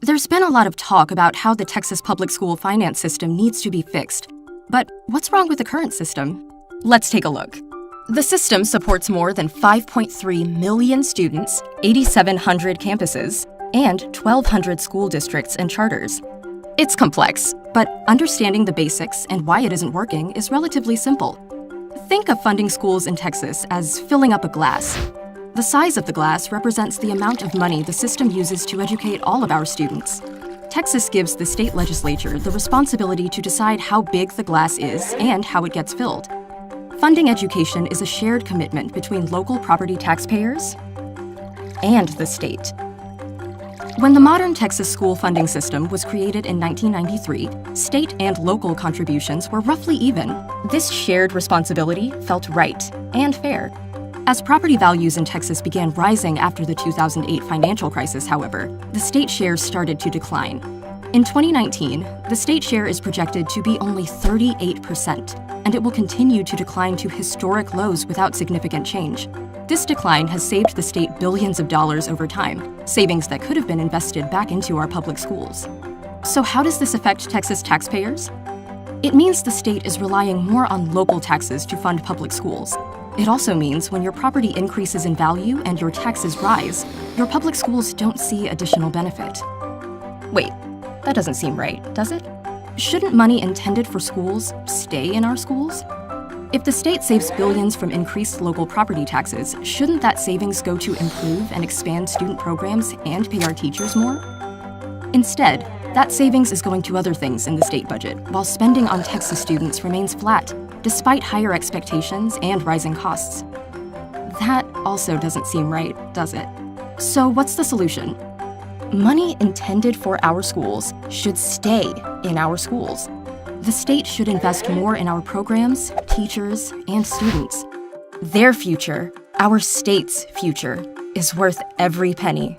There's been a lot of talk about how the Texas public school finance system needs to be fixed. But what's wrong with the current system? Let's take a look. The system supports more than 5.3 million students, 8,700 campuses, and 1,200 school districts and charters. It's complex, but understanding the basics and why it isn't working is relatively simple. Think of funding schools in Texas as filling up a glass. The size of the glass represents the amount of money the system uses to educate all of our students. Texas gives the state legislature the responsibility to decide how big the glass is and how it gets filled. Funding education is a shared commitment between local property taxpayers and the state. When the modern Texas school funding system was created in 1993, state and local contributions were roughly even. This shared responsibility felt right and fair. As property values in Texas began rising after the 2008 financial crisis, however, the state share started to decline. In 2019, the state share is projected to be only 38%, and it will continue to decline to historic lows without significant change. This decline has saved the state billions of dollars over time, savings that could have been invested back into our public schools. So how does this affect Texas taxpayers? It means the state is relying more on local taxes to fund public schools. It also means when your property increases in value and your taxes rise, your public schools don't see additional benefit. Wait, that doesn't seem right, does it? Shouldn't money intended for schools stay in our schools? If the state saves billions from increased local property taxes, shouldn't that savings go to improve and expand student programs and pay our teachers more? Instead, that savings is going to other things in the state budget, while spending on Texas students remains flat, despite higher expectations and rising costs. That also doesn't seem right, does it? So what's the solution? Money intended for our schools should stay in our schools. The state should invest more in our programs, teachers, and students. Their future, our state's future, is worth every penny.